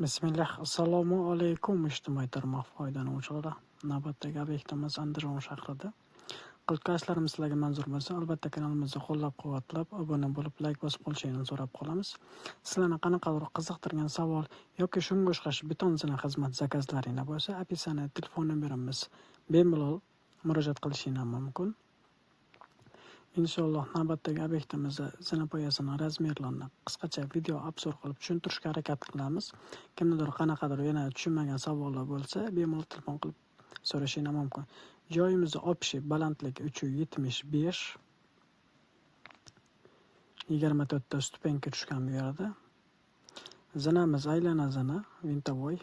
Bismillah, assalomu alaykum ijtimoiy tarmoq foydalanuvchilari. Navbatdagi obyektimiz Andijon shahrida. Qilqashlarimiz sizlarga manzur bo'lsa, albatta kanalimizni qo'llab-quvvatlab, obuna bo'lib, like bosib qo'yishingizni so'rab qolamiz. Sizlarni qanaqadir qiziqtirgan savol yoki shunga o'xshash biton zina xizmat zakazlaringiz bo'lsa, opisani telefon nomerimiz bemalol murojaat qilishingiz mumkin. Inshaalloh navbatdagi obyektimizda zinapoyasini razmerlarini qisqacha video obzor qilib tushuntirishga harakat qilamiz. Kimnidir qanaqadir yana tushunmagan savollar bo'lsa, bemalol telefon qilib so'rashingiz mumkin. Joyimizni общий balandligi 375, 24 ta stupenka tushgan bu yerda. Zinamiz aylana zina, vintovoy.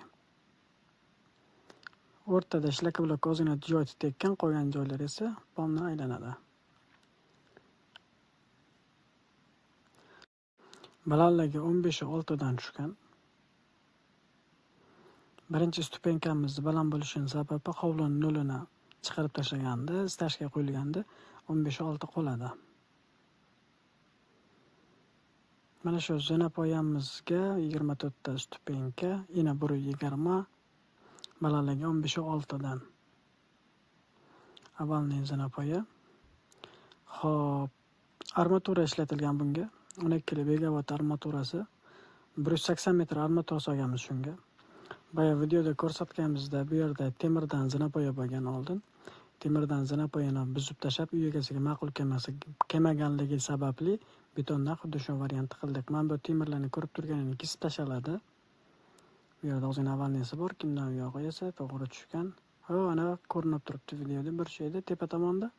O'rtada shlaka blok ozgina joy tekkan, qolgan joylar esa pomni aylanadi. Balandligi 15.6 dan tushgan. Birinchi stupenkamiz baland bo'lishining sababi hovlining nolini chiqarib tashlaganda, stashga qo'yilganda 15.6 qoladi. Mana shu zinapoyamizga 24 ta stupenka, ena 1.20, balandligi 15.6 dan. Avvalgi zinapoya. Xo'p, armatura ishlatilgan bunga. 12 megawatt armaturasi, 180 metr armatura solganmiz shunga. Baya videoda ko'rsatganimizda bu yerda temirdan zinapoya bo'lgan oldin. Temirdan zinapoyani buzib tashlab, uy egasiga ma'qul kelmaganligi sababli betondan xuddi shu variantni qildik. Men bu temirlarni ko'rib turganimni kesib tashladi. Bu yerda ozgina avalniyasi bor, kimdan yog'i esa to'g'ri tushgan. Ana ko'rinib turibdi videoda bir şeyda tepa tomonda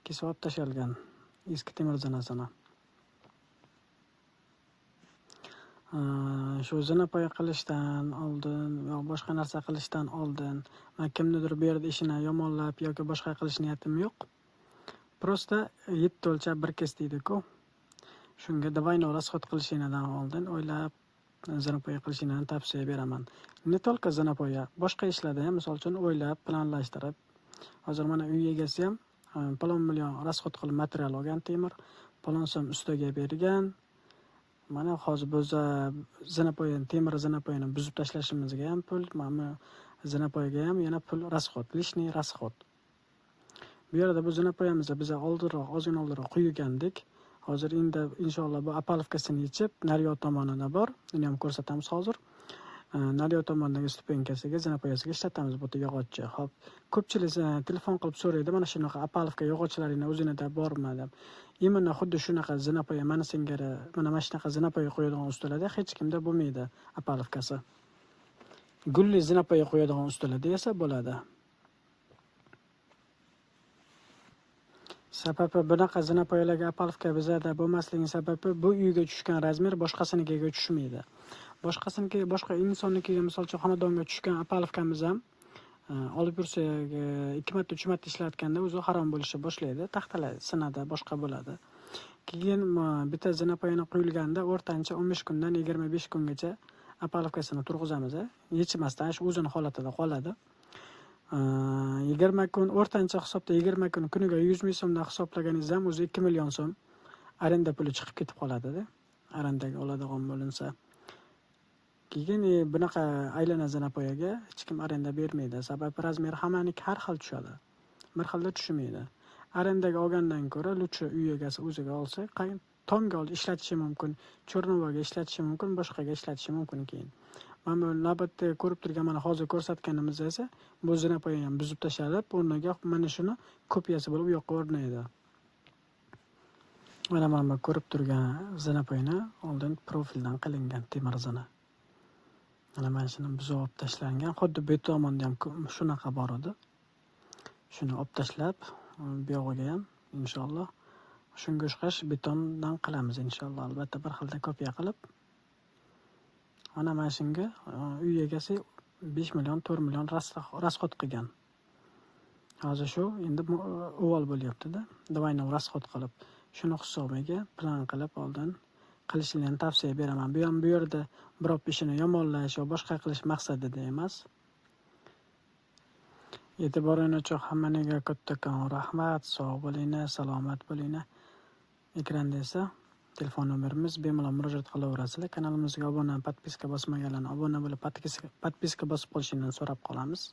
kesib olib tashalgan eski temir zinasini. Shu zinapoya qilishdan oldin va boshqa narsa qilishdan oldin men kimnidir bu yerda ishini yomonlab yoki boshqa qilish niyatim yo'q. Prosta 7 o'lchab bir kes deydi-ku. Shunga davayni rasxod qilishingizdan oldin o'ylab zinapoya qilishingizni tavsiya beraman. Ne tolka zinapoya, boshqa ishlarda ham misol uchun o'ylab, planlashtirib. Hozir mana uy egasi ham palon million rasxod qilib material olgan temir, palon so'm ustiga bergan. Mana hozir biz temir zinapoyani buzib tashlashimizga ham pul, mana zinapoyaga ham yana pul rasxod, lishniy rasxod. Bu yerda bu zinapoyamizda biz ozgina oldinroq quygandik. Hozir endi inshaalloh bu apalovkasini yechib, naryo tomonida bor. Uni ham ko'rsatamiz hozir. Naryo tomonidagi stupenkasiga, zinapoyasiga ishlatamiz bu yog'ochni. Xo'p, ko'pchilik telefon qilib so'raydi, mana shunaqa apalovka yog'ochlaringni o'zinida bormi deb. Imенно xuddi shunaqa zinapoya mana singari, mana shunaqa zinapoya qo'yadigan ustalarda hech kimda bo'lmaydi apalovkasi. Gulli zinapoya qo'yadigan ustalarda esa bo'ladi. Sababi bunaqa zinapoyalarga apalovka bizada bo'lmasligi sababi bu uyga tushgan razmer boshqasinikiga tushmaydi. Boshqa insonnikiga misol uchun xonadonga tushgan apalovkamiz ham olib yursa 2 marta 3 marta ishlatganda o'zi harom bo'lishni boshlaydi, taxtalar sinadi, boshqa bo'ladi. Keyin bitta zinapoyani quyilganda o'rtancha 15 kundan 25 kungacha apalovkasini turg'izamiz, yechmasdan shu o'zini holatida qoladi. 20 kun o'rtancha hisobda 20 kun kuniga 100 ming so'mdan hisoblaganingizda ham o'zi 2 million so'm arenda puli chiqib ketib qoladi-da. Arendaga oladigan bo'linsa. Keyin bunaqa aylana zinapoyaga hech kim arenda bermaydi. Sababi razmer hammaniki har xil tushadi. Bir xilda tushmaydi. Arendaga olgandan ko'ra lutchi uy egasi o'ziga olsa, tomga olib ishlatishi mumkin, cho'rnovaga ishlatishi mumkin, boshqaga ishlatishi mumkin keyin. Mana bu navbatda ko'rib turgan mana hozir ko'rsatganimiz esa bu zinapoyani ham buzib tashlab, o'rniga mana shuni kopiyasi bo'lib u yoqqa o'rnaydi. Mana ko'rib turgan zinapoyani oldin profildan qilingan temir zina. Mana shuni buzib olib tashlangan. Xuddi bu tomonda ham shunaqa bor edi. Shuni olib tashlab, bu yog'iga ham inshaalloh shunga o'xshash betondan qilamiz inshaalloh. Albatta bir xilda kopiya qilib. Mana shunga uy egasi 5 million, 4 million rasxod qilgan. Hozir shu endi o'val bo'lyapti-da. Davayni rasxod qilib, shuni hisobiga plan qilib oldin qilishni tavsiya beraman. Bu ham bu yerda birov ishini yomonlash va boshqa qilish maqsadida emas. E'tiboringiz uchun hammaga kattakon rahmat, sog' bo'linglar, salomat bo'linglar. Ekranda esa telefon nomerimiz, bemalol murojaat qilaverasizlar. Kanalimizga obuna, podpiska bosmaganlarni obuna bo'lib, podpiska bosib qolishingizni so'rab qolamiz.